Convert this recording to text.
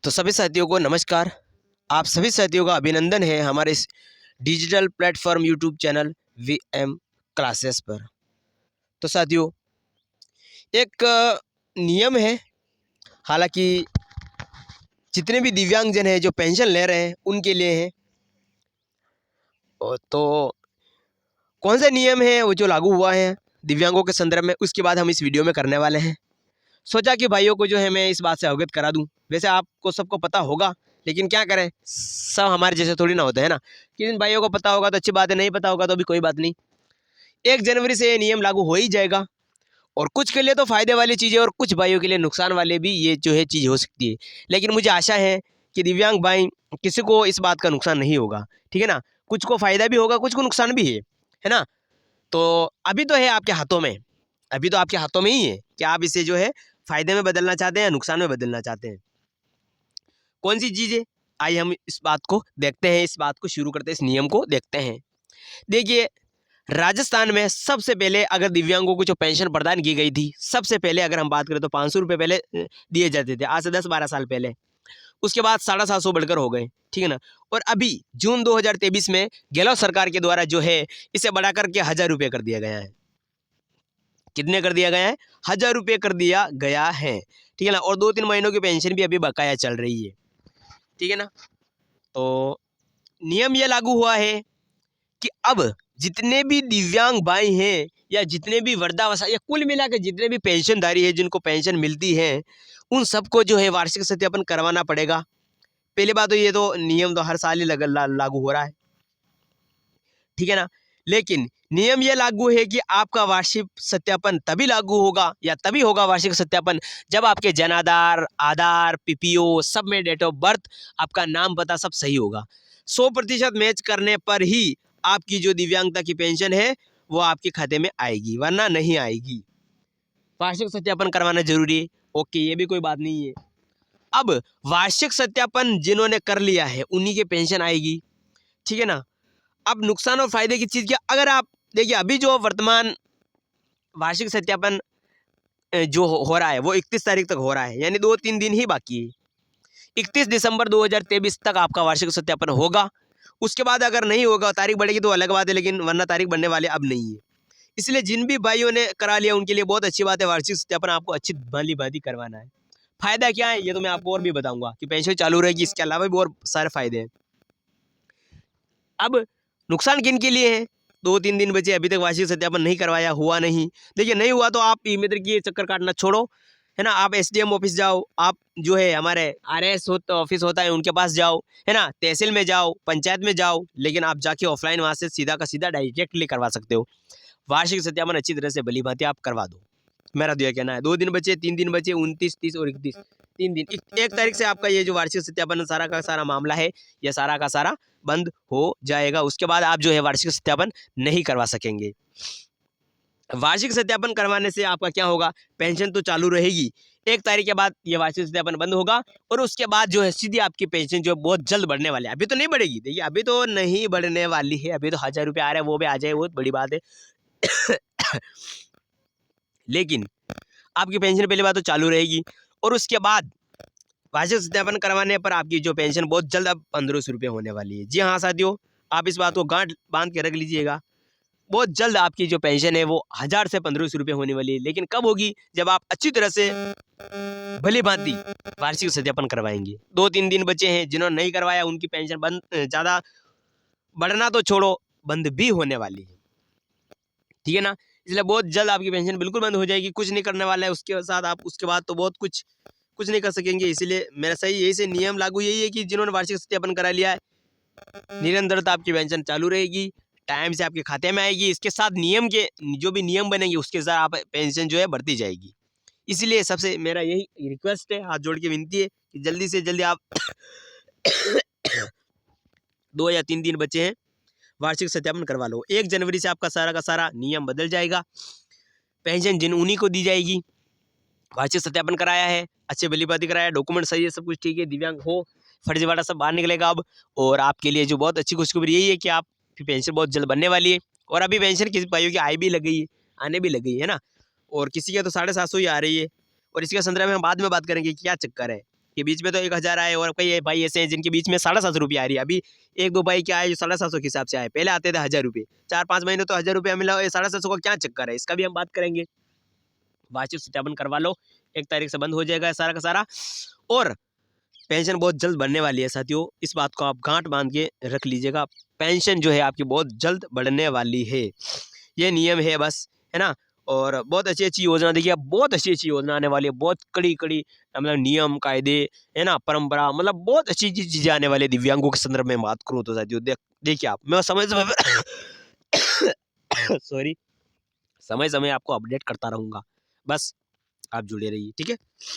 तो सभी साथियों को नमस्कार। आप सभी साथियों का अभिनंदन है हमारे इस digital platform YouTube channel VM classes पर। तो साथियों, एक नियम है। हालांकि जितने भी दिव्यांगजन हैं जो पेंशन ले रहे हैं उनके लिए है। तो कौन सा नियम है वो जो लागू हुआ है दिव्यांगों के संदर्भ में, उसके बाद हम इस वीडियो में करने वाले हैं। सोचा कि भाइयों को जो है मैं इस बात से अवगत करा दूं। वैसे आपको सबको पता होगा, लेकिन क्या करें, सब हमारे जैसे थोड़ी ना होते हैं ना। किन भाइयों को पता होगा तो अच्छी बात है, नहीं पता होगा तो भी कोई बात नहीं। 1 जनवरी से ये नियम लागू हो ही जाएगा। और कुछ के लिए तो फायदे वाली चीज़ है और कुछ भाइयों के लिए नुकसान वाले भी ये जो है चीज़ हो सकती है। लेकिन मुझे आशा है कि दिव्यांग भाई किसी को इस बात का नुकसान नहीं होगा, ठीक है ना। कुछ को फायदा भी होगा, कुछ को नुकसान भी है ना। तो अभी तो है आपके हाथों में, अभी तो आपके हाथों में ही है कि आप इसे जो है फायदे में बदलना चाहते हैं या नुकसान में बदलना चाहते हैं। कौन सी चीज़ है, आइए हम इस बात को देखते हैं, इस बात को शुरू करते हैं, इस नियम को देखते हैं। देखिए, राजस्थान में सबसे पहले अगर दिव्यांगों को जो पेंशन प्रदान की गई थी, सबसे पहले अगर हम बात करें तो 500 रुपये पहले दिए जाते थे, आज से 10-12 साल पहले। उसके बाद 750 बढ़कर हो गए, ठीक है ना। और अभी जून 2023 में गहलोत सरकार के द्वारा जो है इसे बढ़ा करके 1000 रुपये कर दिया गया है। कितने कर दिया गया है? 1000 रुपये कर दिया गया है, ठीक है ना। और 2-3 महीनों की पेंशन भी अभी बकाया चल रही है, ठीक है ना। तो नियम यह लागू हुआ है कि अब जितने भी दिव्यांग भाई हैं या जितने भी वृद्धावस्था या कुल मिला के जितने भी पेंशनधारी है जिनको पेंशन मिलती है, उन सबको जो है वार्षिक सत्यापन करवाना पड़ेगा। पहली बात तो ये तो नियम तो हर साल ही लागू हो रहा है, ठीक है ना। लेकिन नियम यह लागू है कि आपका वार्षिक सत्यापन तभी लागू होगा या तभी होगा वार्षिक सत्यापन जब आपके जन आधार, आधार, पीपीओ सब में डेट ऑफ बर्थ, आपका नाम पता सब सही होगा। 100% मैच करने पर ही आपकी जो दिव्यांगता की पेंशन है वो आपके खाते में आएगी, वरना नहीं आएगी। वार्षिक सत्यापन करवाना जरूरी है, ओके, ये भी कोई बात नहीं है। अब वार्षिक सत्यापन जिन्होंने कर लिया है उन्हीं की पेंशन आएगी, ठीक है ना। अब नुकसान और फायदे की चीज़ क्या, अगर आप देखिए अभी जो वर्तमान वार्षिक सत्यापन जो हो रहा है वो 31 तारीख तक हो रहा है, यानी 2-3 दिन ही बाकी है। 31 दिसंबर 2023 तक आपका वार्षिक सत्यापन होगा। उसके बाद अगर नहीं होगा, तारीख बढ़ेगी तो अलग बात है, लेकिन वरना तारीख बढ़ने वाले अब नहीं है। इसलिए जिन भी भाइयों ने करा लिया उनके लिए बहुत अच्छी बात है, वार्षिक सत्यापन आपको अच्छी भली भांति करवाना है। फायदा क्या है ये तो मैं आपको और भी बताऊंगा कि पेंशन चालू रहेगी, इसके अलावा भी और सारे फायदे हैं। अब नुकसान किन के लिए है? 2-3 दिन बचे, अभी तक वार्षिक सत्यापन नहीं करवाया, हुआ नहीं। देखिए, नहीं हुआ तो आप मित्र की ये चक्कर काटना छोड़ो, है ना। आप एसडीएम ऑफिस जाओ, आप जो है हमारे आरएस ऑफिस होता है उनके पास जाओ, है ना, तहसील में जाओ, पंचायत में जाओ, लेकिन आप जाके ऑफलाइन वहाँ से सीधा का सीधा डायरेक्टली करवा सकते हो। वार्षिक सत्यापन अच्छी तरह से भली भांति आप करवा दो, मेरा तो यह कहना है। 2 दिन बचे, 3 दिन बचे, 29, 30 और 31, 3 दिन। 1 तारीख से आपका ये जो वार्षिक सत्यापन सारा का सारा मामला है, यह सारा का सारा बंद हो जाएगा। उसके बाद आप जो है वार्षिक सत्यापन नहीं करवा सकेंगे। वार्षिक सत्यापन करवाने से आपका क्या होगा, पेंशन तो चालू रहेगी। 1 तारीख के बाद ये वार्षिक सत्यापन बंद होगा और उसके बाद जो है सीधी आपकी पेंशन जो है बहुत जल्द बढ़ने वाली है। अभी तो नहीं बढ़ेगी, देखिए अभी तो नहीं बढ़ने वाली है, अभी तो 1000 रुपये आ रहे हैं, वो भी आ जाए, बहुत बड़ी बात है। लेकिन आपकी पेंशन पहली बात तो चालू रहेगी और उसके बाद वार्षिक सत्यापन करवाने पर आपकी जो पेंशन बहुत जल्द अब 1500 रुपये होने वाली है। जी हाँ साथियों, आप इस बात को गांठ बांध के रख लीजिएगा। बहुत जल्द आपकी जो पेंशन है वो 1000 से 1500 रुपये होने वाली है। लेकिन कब होगी? जब आप अच्छी तरह से भली भांति वार्षिक सत्यापन करवाएंगे। 2-3 दिन बचे हैं, जिन्होंने नहीं करवाया उनकी पेंशन बंद, ज़्यादा बढ़ना तो छोड़ो, बंद भी होने वाली है, ठीक है ना। इसलिए बहुत जल्द आपकी पेंशन बिल्कुल बंद हो जाएगी। कुछ नहीं करने वाला है उसके साथ आप, उसके बाद तो बहुत कुछ नहीं कर सकेंगे। इसलिए मेरा सही यही से नियम लागू यही है कि जिन्होंने वार्षिक सत्यापन करा लिया है, निरंतरता आपकी पेंशन चालू रहेगी, टाइम से आपके खाते में आएगी। इसके साथ नियम के जो भी नियम बनेंगे उसके साथ आप पेंशन जो है बढ़ती जाएगी। इसलिए सबसे मेरा यही रिक्वेस्ट है, हाथ जोड़ के विनती है कि जल्दी से जल्दी आप 2 या 3 दिन बचे हैं, वार्षिक सत्यापन करवा लो। 1 जनवरी से आपका सारा का सारा नियम बदल जाएगा। पेंशन जिन उन्हीं को दी जाएगी। वार्षिक सत्यापन कराया है, अच्छे भली बात कराया, डॉक्यूमेंट सही है, सब कुछ ठीक है, दिव्यांग हो, फर्जीवाड़ा सब बाहर निकलेगा अब। और आपके लिए जो बहुत अच्छी खुशखबरी यही है कि आपकी पेंशन बहुत जल्द बनने वाली है। और अभी पेंशन किसी भाइयों की आई भी लग गई है, आने भी लग गई है ना, और किसी की तो 750 ही आ रही है। और इसके संदर्भ में हम बाद में बात करेंगे क्या चक्कर है। के बीच में तो 1000 आए, और कई भाई ऐसे हैं जिनके बीच में 750 रुपये आ रही है। अभी 1-2 भाई क्या है जो 750 के हिसाब से आए, पहले आते थे 1000 रुपये, 4-5 महीने तो 1000 रुपया मिला, 750 का क्या चक्कर है, इसका भी हम बात करेंगे। वार्षिक सत्यापन करवा लो, 1 तारीख से बंद हो जाएगा सारा का सारा। और पेंशन बहुत जल्द बढ़ने वाली है साथियों, इस बात को आप गांठ बांध के रख लीजिएगा। पेंशन जो है आपकी बहुत जल्द बढ़ने वाली है, ये नियम है बस, है ना। और बहुत अच्छी अच्छी योजना, देखिए बहुत अच्छी अच्छी योजना आने वाली है, बहुत कड़ी कड़ी मतलब नियम कायदे, है ना, परंपरा, मतलब बहुत अच्छी अच्छी चीजें आने वाली है दिव्यांगों के संदर्भ में बात करूँ तो साथियों। देखिए आप, मैं समय समय सॉरी, समय समय आपको अपडेट करता रहूंगा, बस आप जुड़े रहिए, ठीक है।